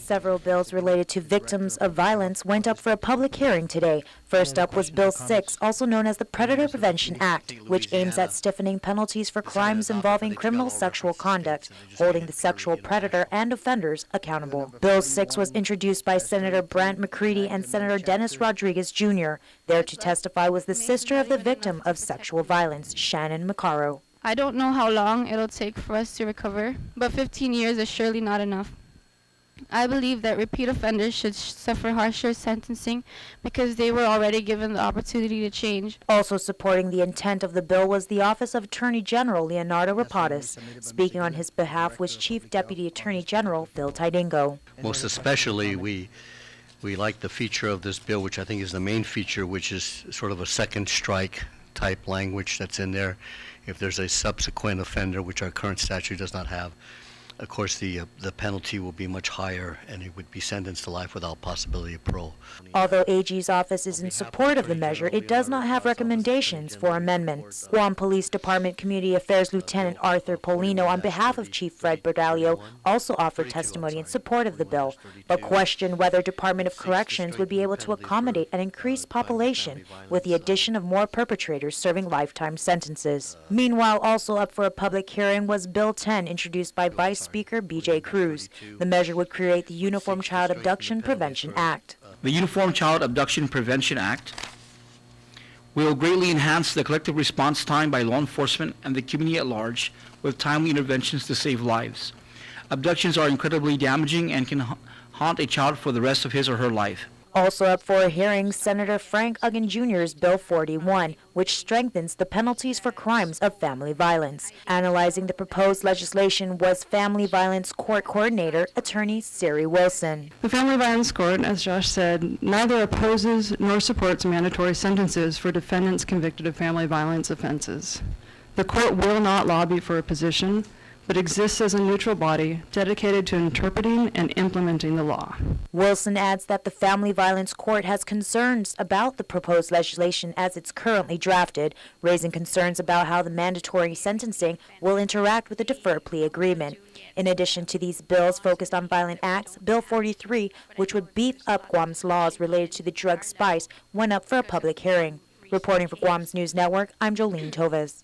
Several bills related to victims of violence went up for a public hearing today. First up was Bill 6, also known as the Predator Prevention Act, which aims at stiffening penalties for crimes involving criminal sexual conduct, holding the sexual predator and offenders accountable. Bill 6 was introduced by Senator Brant McCready and Senator Dennis Rodriguez Jr. There to testify was the sister of the victim of sexual violence, Shannon McCarrow. I don't know how long it'll take for us to recover, but 15 years is surely not enough. I believe that repeat offenders should suffer harsher sentencing because they were already given the opportunity to change. Also supporting the intent of the bill was the Office of Attorney General Leonardo Rapadas. Speaking on his behalf was Chief Deputy Attorney General Phil Tidingo. Most especially, we like the feature of this bill, which I think is the main feature, which is sort of a second strike type language that's in there. If there's a subsequent offender, which our current statute does not have, of course, the penalty will be much higher, and it would be sentenced to life without possibility of parole. Although AG's office is in support of the measure, it does not have recommendations for amendments. Guam Police Department Community Affairs Lieutenant Arthur Polino, on behalf of Chief Fred Berdalio, also offered testimony in support of the bill, but questioned whether Department of Corrections would be able to accommodate an increased population with the addition of more perpetrators serving lifetime sentences. Meanwhile, also up for a public hearing was Bill 10, introduced by Vice Speaker B.J. Cruz. The measure would create the Uniform Child Abduction Prevention Act. The Uniform Child Abduction Prevention Act will greatly enhance the collective response time by law enforcement and the community at large with timely interventions to save lives. Abductions are incredibly damaging and can haunt a child for the rest of his or her life. Also up for a hearing, Senator Frank Uggan Jr.'s Bill 41, which strengthens the penalties for crimes of family violence. Analyzing the proposed legislation was Family Violence Court Coordinator, Attorney Siri Wilson. The Family Violence Court, as Josh said, neither opposes nor supports mandatory sentences for defendants convicted of family violence offenses. The court will not lobby for a position, but exists as a neutral body dedicated to interpreting and implementing the law. Wilson adds that the Family Violence Court has concerns about the proposed legislation as it's currently drafted, raising concerns about how the mandatory sentencing will interact with the deferred plea agreement. In addition to these bills focused on violent acts, Bill 43, which would beef up Guam's laws related to the drug spice, went up for a public hearing. Reporting for Guam's News Network, I'm Jolene Toves.